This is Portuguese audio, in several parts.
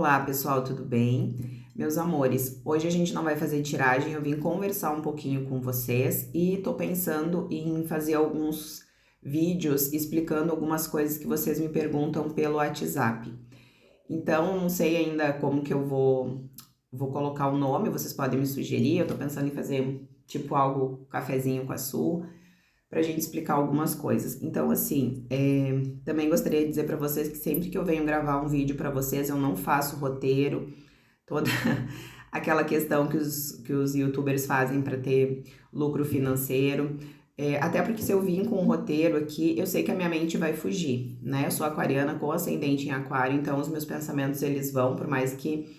Olá pessoal, tudo bem? Meus amores, hoje a gente não vai fazer tiragem, eu vim conversar um pouquinho com vocês e tô pensando em fazer alguns vídeos explicando algumas coisas que vocês me perguntam pelo WhatsApp. Então, não sei ainda como que eu vou colocar o nome, vocês podem me sugerir, eu tô pensando em fazer tipo algo cafezinho com açúcar, pra gente explicar algumas coisas. Então, assim, também gostaria de dizer pra vocês que sempre que eu venho gravar um vídeo pra vocês, eu não faço roteiro, toda aquela questão que os youtubers fazem pra ter lucro financeiro. Até porque se eu vim com um roteiro aqui, eu sei que a minha mente vai fugir, né? Eu sou aquariana com ascendente em aquário, então os meus pensamentos, eles vão, por mais que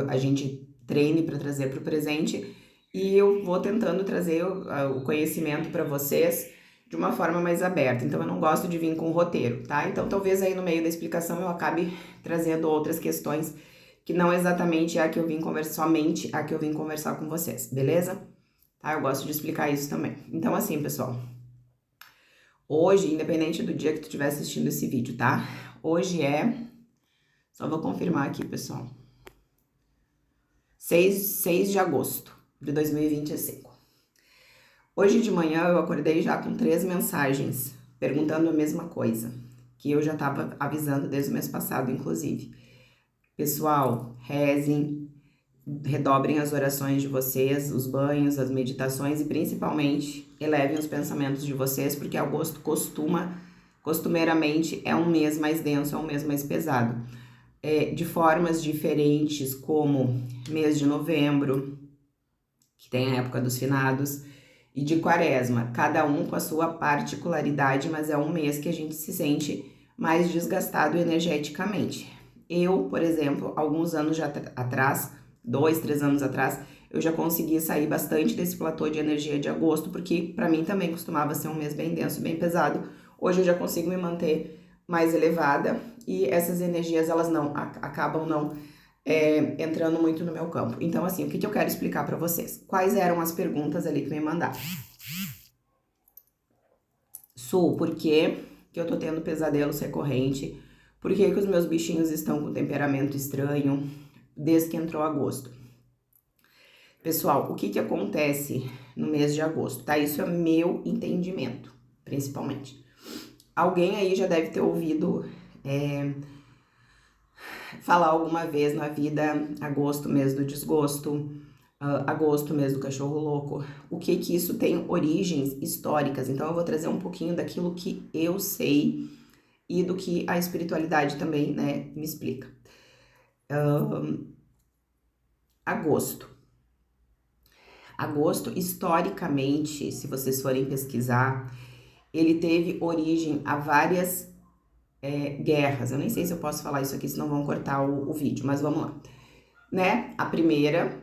a gente treine para trazer para o presente, e eu vou tentando trazer o conhecimento para vocês de uma forma mais aberta. Então eu não gosto de vir com roteiro, tá? Então talvez aí no meio da explicação eu acabe trazendo outras questões que não exatamente a que eu vim conversar, somente a que eu vim conversar com vocês, beleza? Tá? Eu gosto de explicar isso também. Então assim, pessoal, hoje, independente do dia que tu estiver assistindo esse vídeo, tá? Hoje só vou confirmar aqui, pessoal, 6 de agosto de 2025. Hoje de manhã eu acordei já com 3 mensagens perguntando a mesma coisa, que eu já estava avisando desde o mês passado, inclusive. Pessoal, rezem, redobrem as orações de vocês, os banhos, as meditações e principalmente elevem os pensamentos de vocês, porque agosto costumeiramente é um mês mais denso, é um mês mais pesado. De formas diferentes, como mês de novembro, que tem a época dos finados, e de quaresma, cada um com a sua particularidade, mas é um mês que a gente se sente mais desgastado energeticamente. Eu, por exemplo, alguns anos atrás, 2, 3 anos atrás, eu já consegui sair bastante desse platô de energia de agosto, porque para mim também costumava ser um mês bem denso, bem pesado. Hoje eu já consigo me manter mais elevada e essas energias, elas acabam não entrando muito no meu campo. Então, assim, o que eu quero explicar para vocês? Quais eram as perguntas ali que me mandaram? Su, por que eu tô tendo pesadelos recorrente? Por que os meus bichinhos estão com temperamento estranho desde que entrou agosto? Pessoal, o que acontece no mês de agosto, tá? Isso é meu entendimento, principalmente. Alguém aí já deve ter ouvido falar alguma vez na vida, agosto, mês do desgosto, agosto, mês do cachorro louco. O que isso tem origens históricas. Então eu vou trazer um pouquinho daquilo que eu sei e do que a espiritualidade também, né, me explica. Agosto. Agosto, historicamente, se vocês forem pesquisar, ele teve origem a várias guerras. Eu nem sei se eu posso falar isso aqui, senão vão cortar o vídeo, mas vamos lá. Né? A primeira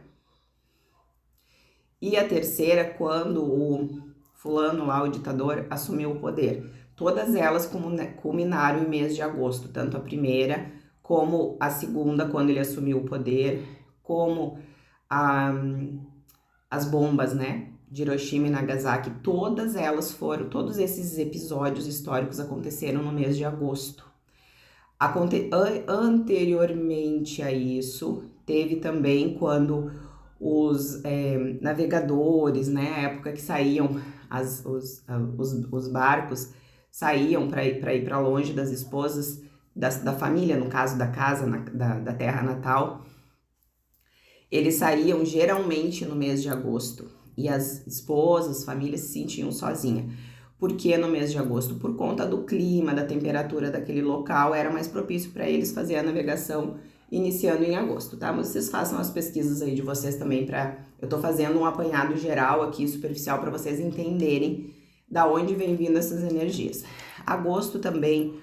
e a terceira, quando o fulano lá, o ditador, assumiu o poder. Todas elas culminaram em mês de agosto, tanto a primeira como a segunda, quando ele assumiu o poder, como as bombas, né, de Hiroshima e Nagasaki, todos esses episódios históricos aconteceram no mês de agosto. Anteriormente a isso, teve também quando os navegadores, né, a época que saíam, os barcos saíam para ir para longe das esposas, da família, no caso da casa, da terra natal, eles saíam geralmente no mês de agosto e as esposas, famílias se sentiam sozinhas. Por que no mês de agosto? Por conta do clima, da temperatura daquele local, era mais propício para eles fazer a navegação iniciando em agosto, tá? Mas vocês façam as pesquisas aí de vocês também eu tô fazendo um apanhado geral aqui, superficial, para vocês entenderem da onde vem vindo essas energias. Agosto também,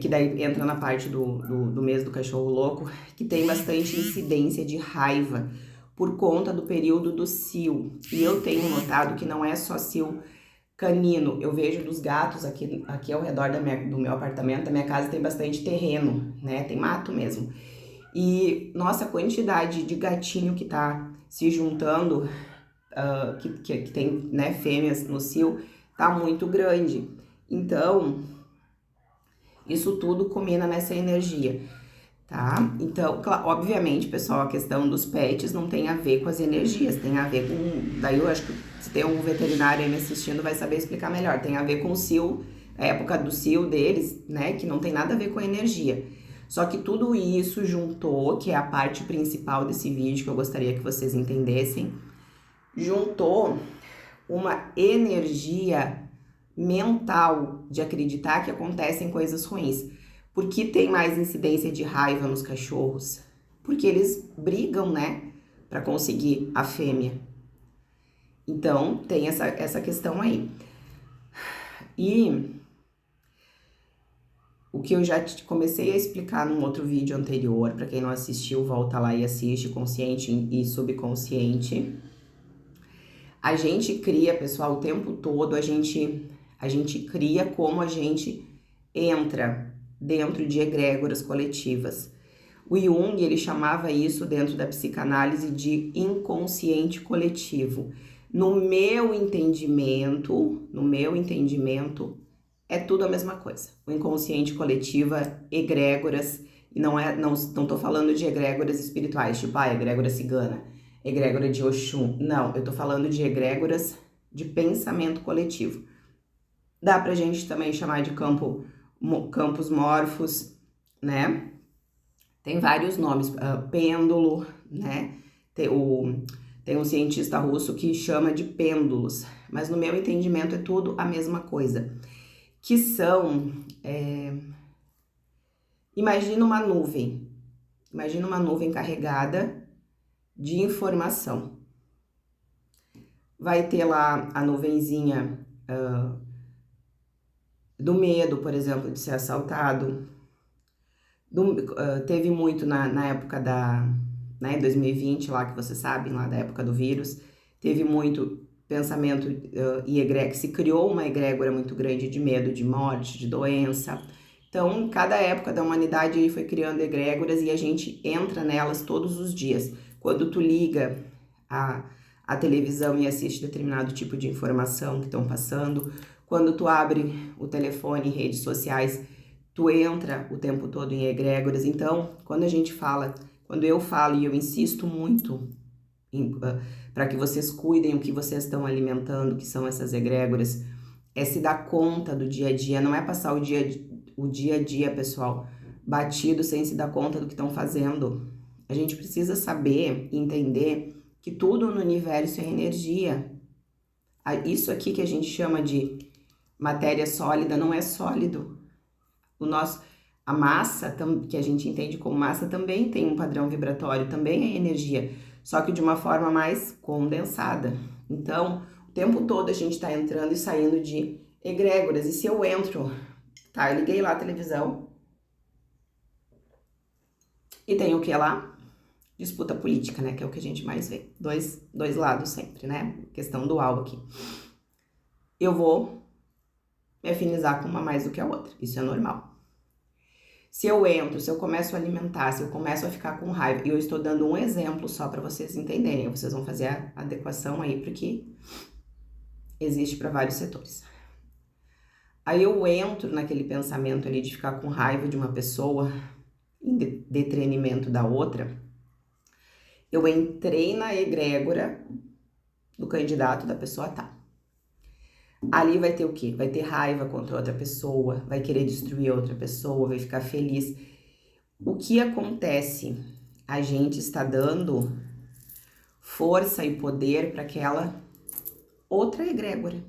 que daí entra na parte do mês do cachorro louco, que tem bastante incidência de raiva por conta do período do cio. E eu tenho notado que não é só cio canino, eu vejo dos gatos aqui ao redor do meu apartamento, da minha casa tem bastante terreno, né, tem mato mesmo. E nossa, a quantidade de gatinho que tá se juntando, que tem, né, fêmeas no cio, tá muito grande. Então, isso tudo combina nessa energia. tá? Então, obviamente, pessoal, a questão dos pets não tem a ver com as energias, tem a ver com... Daí eu acho que se tem algum veterinário aí me assistindo vai saber explicar melhor. Tem a ver com o cio, a época do cio deles, né? Que não tem nada a ver com a energia. Só que tudo isso juntou, que é a parte principal desse vídeo que eu gostaria que vocês entendessem, juntou uma energia mental de acreditar que acontecem coisas ruins. Por que tem mais incidência de raiva nos cachorros? Porque eles brigam, né, para conseguir a fêmea. Então, tem essa questão aí. E o que eu já comecei a explicar num outro vídeo anterior, para quem não assistiu, volta lá e assiste, consciente e subconsciente. A gente cria, pessoal, o tempo todo, a gente cria como a gente entra dentro de egrégoras coletivas. O Jung, ele chamava isso dentro da psicanálise de inconsciente coletivo. No meu entendimento, é tudo a mesma coisa. O inconsciente coletivo, egrégoras, e não tô falando de egrégoras espirituais, tipo, egrégora cigana, egrégora de Oxum. Não, eu tô falando de egrégoras de pensamento coletivo. Dá pra gente também chamar de campos morfos, né? Tem vários nomes, pêndulo, né? Tem um cientista russo que chama de pêndulos, mas no meu entendimento é tudo a mesma coisa. Que são, imagina uma nuvem carregada de informação. Vai ter lá a nuvenzinha do medo, por exemplo, de ser assaltado. Teve muito na época né, 2020, lá que vocês sabem, lá da época do vírus, teve muito pensamento que se criou uma egrégora muito grande de medo, de morte, de doença. Então, cada época da humanidade foi criando egrégoras e a gente entra nelas todos os dias. Quando tu liga a televisão e assiste determinado tipo de informação que estão passando, quando tu abre o telefone e redes sociais, tu entra o tempo todo em egrégoras. Então, quando eu falo e eu insisto muito para que vocês cuidem o que vocês estão alimentando, que são essas egrégoras, é se dar conta do dia a dia, não é passar o dia a dia, pessoal, batido sem se dar conta do que estão fazendo. A gente precisa saber e entender que tudo no universo é energia. Isso aqui que a gente chama de matéria sólida não é sólido. A massa, que a gente entende como massa, também tem um padrão vibratório, também é energia, só que de uma forma mais condensada. Então, o tempo todo a gente está entrando e saindo de egrégoras. E se eu entro, eu liguei lá a televisão e tem o que lá? Disputa política, né? Que é o que a gente mais vê. Dois lados sempre, né? Questão dual aqui. Eu vou me afinizar com uma mais do que a outra. Isso é normal. Se eu começo a alimentar, se eu começo a ficar com raiva, e eu estou dando um exemplo só para vocês entenderem, vocês vão fazer a adequação aí, porque existe para vários setores. Aí eu entro naquele pensamento ali de ficar com raiva de uma pessoa, em detrimento da outra, eu entrei na egrégora do candidato da pessoa tá. Ali vai ter o quê? Vai ter raiva contra outra pessoa, vai querer destruir outra pessoa, vai ficar feliz. O que acontece? A gente está dando força e poder para aquela outra egrégora.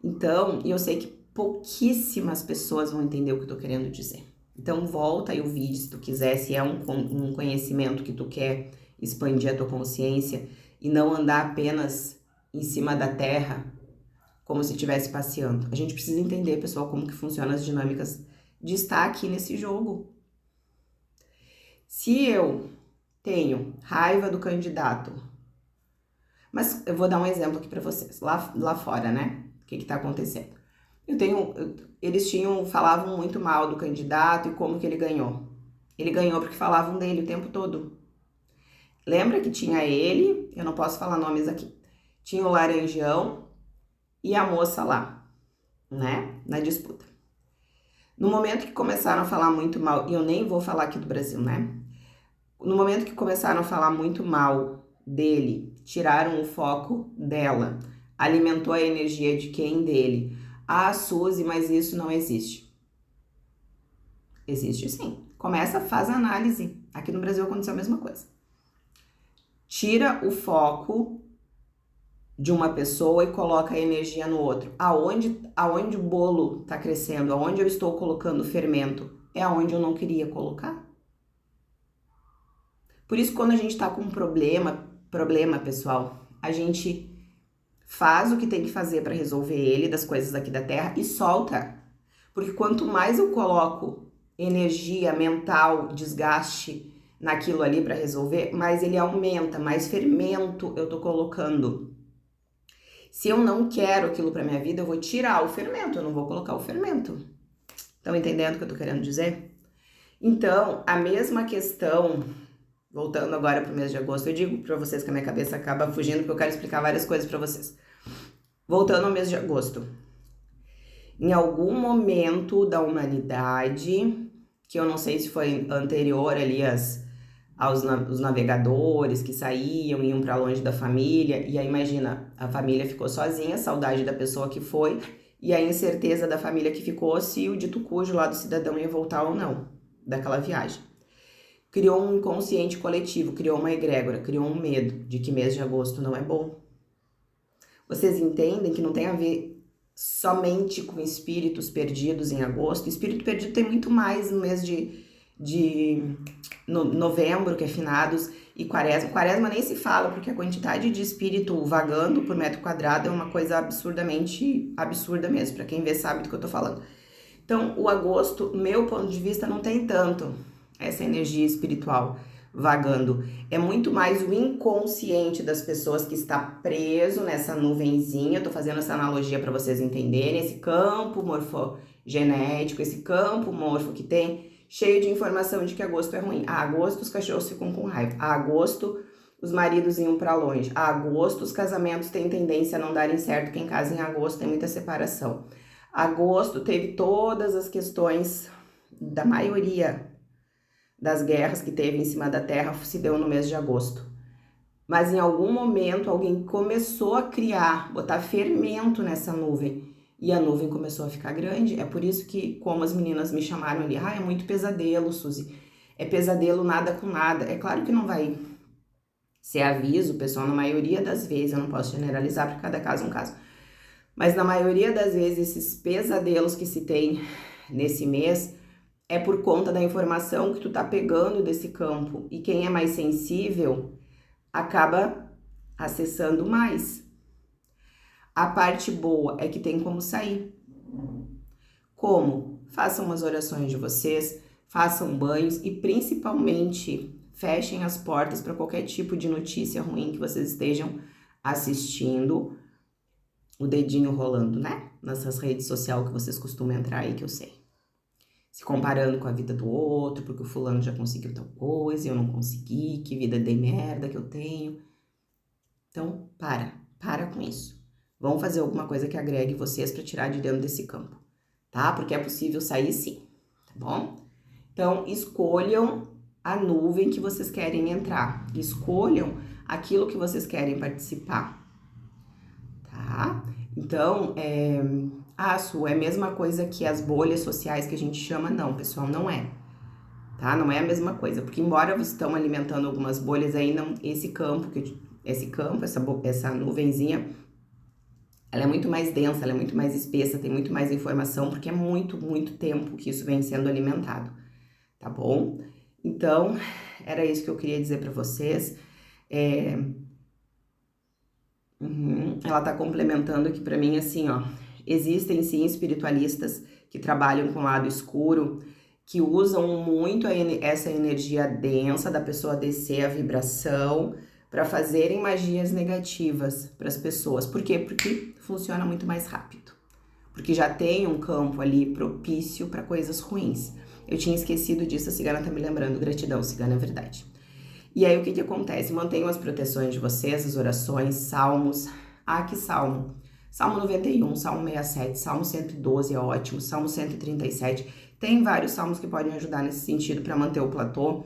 Então, eu sei que pouquíssimas pessoas vão entender o que eu tô querendo dizer. Então, volta aí o vídeo se tu quiser, se é um conhecimento que tu quer expandir a tua consciência e não andar apenas em cima da terra, como se estivesse passeando. A gente precisa entender, pessoal, como que funcionam as dinâmicas de estar aqui nesse jogo. Se eu tenho raiva do candidato, mas eu vou dar um exemplo aqui para vocês, lá fora, né? O que tá acontecendo? Eles falavam muito mal do candidato e como que ele ganhou. Ele ganhou porque falavam dele o tempo todo. Lembra que tinha ele, eu não posso falar nomes aqui, tinha o Laranjão e a moça lá, né, na disputa. No momento que começaram a falar muito mal, e eu nem vou falar aqui do Brasil, né? No momento que começaram a falar muito mal dele, tiraram o foco dela, alimentou a energia de quem dele? Ah, Suzy, mas isso não existe. Existe sim. Começa, faz análise. Aqui no Brasil aconteceu a mesma coisa. Tira o foco de uma pessoa e coloca a energia no outro. Aonde o bolo está crescendo, aonde eu estou colocando fermento, é aonde eu não queria colocar. Por isso, quando a gente está com um problema, pessoal, a gente faz o que tem que fazer para resolver ele, das coisas aqui da Terra, e solta. Porque quanto mais eu coloco energia mental, desgaste naquilo ali para resolver, mais ele aumenta, mais fermento eu tô colocando. Se eu não quero aquilo para minha vida, eu vou tirar o fermento, eu não vou colocar o fermento. Estão entendendo o que eu tô querendo dizer? Então, a mesma questão, voltando agora pro mês de agosto, eu digo para vocês que a minha cabeça acaba fugindo porque eu quero explicar várias coisas para vocês. Voltando ao mês de agosto. Em algum momento da humanidade, que eu não sei se foi anterior ali aos navegadores que saíam, iam para longe da família, e aí imagina, a família ficou sozinha, saudade da pessoa que foi, e a incerteza da família que ficou se o dito cujo lá do cidadão ia voltar ou não, daquela viagem. Criou um inconsciente coletivo, criou uma egrégora, criou um medo de que mês de agosto não é bom. Vocês entendem que não tem a ver somente com espíritos perdidos em agosto? Espírito perdido tem muito mais no mês de novembro, que é finados, e quaresma. Quaresma nem se fala, porque a quantidade de espírito vagando por metro quadrado é uma coisa absurdamente absurda mesmo. Para quem vê sabe do que eu tô falando. Então, o agosto, meu ponto de vista, não tem tanto essa energia espiritual vagando. É muito mais o inconsciente das pessoas que está preso nessa nuvenzinha. Eu tô fazendo essa analogia para vocês entenderem. Esse campo morfogenético, esse campo morfo que tem, cheio de informação de que agosto é ruim. A agosto os cachorros ficam com raiva. A agosto os maridos iam para longe. A agosto os casamentos têm tendência a não darem certo. Quem casa em agosto tem muita separação. Agosto teve todas as questões da maioria das guerras que teve em cima da Terra, se deu no mês de agosto. Mas em algum momento alguém começou a criar, botar fermento nessa nuvem. E a nuvem começou a ficar grande. É por isso que, como as meninas me chamaram ali, é muito pesadelo, Suzy. É pesadelo nada com nada. É claro que não vai ser aviso, pessoal, na maioria das vezes, eu não posso generalizar, porque cada caso é um caso. Mas na maioria das vezes, esses pesadelos que se tem nesse mês é por conta da informação que tu tá pegando desse campo. E quem é mais sensível acaba acessando mais. A parte boa é que tem como sair. Como? Façam umas orações de vocês, façam banhos e principalmente fechem as portas para qualquer tipo de notícia ruim que vocês estejam assistindo. O dedinho rolando, né? Nessas redes sociais que vocês costumam entrar aí, que eu sei. Se comparando com a vida do outro, porque o fulano já conseguiu tal coisa e eu não consegui, que vida de merda que eu tenho. Então, para com isso. Vão fazer alguma coisa que agregue vocês para tirar de dentro desse campo, tá? Porque é possível sair sim, tá bom? Então, escolham a nuvem que vocês querem entrar. Escolham aquilo que vocês querem participar, tá? Então, Su, é a mesma coisa que as bolhas sociais que a gente chama? Não, pessoal, não é. Tá? Não é a mesma coisa, porque embora estão alimentando algumas bolhas aí, não, essa nuvenzinha, ela é muito mais densa, ela é muito mais espessa, tem muito mais informação, porque é muito, muito tempo que isso vem sendo alimentado, tá bom? Então, era isso que eu queria dizer para vocês. Ela tá complementando aqui para mim assim, ó. Existem sim espiritualistas que trabalham com o lado escuro, que usam muito essa energia densa da pessoa descer a vibração para fazerem magias negativas para as pessoas. Por quê? Porque funciona muito mais rápido. Porque já tem um campo ali propício para coisas ruins. Eu tinha esquecido disso, a cigana tá me lembrando. Gratidão, cigana, é verdade. E aí, o que acontece? Mantenham as proteções de vocês, as orações, salmos. Ah, que salmo! Salmo 91, Salmo 67, Salmo 112 é ótimo, Salmo 137. Tem vários salmos que podem ajudar nesse sentido para manter o platô.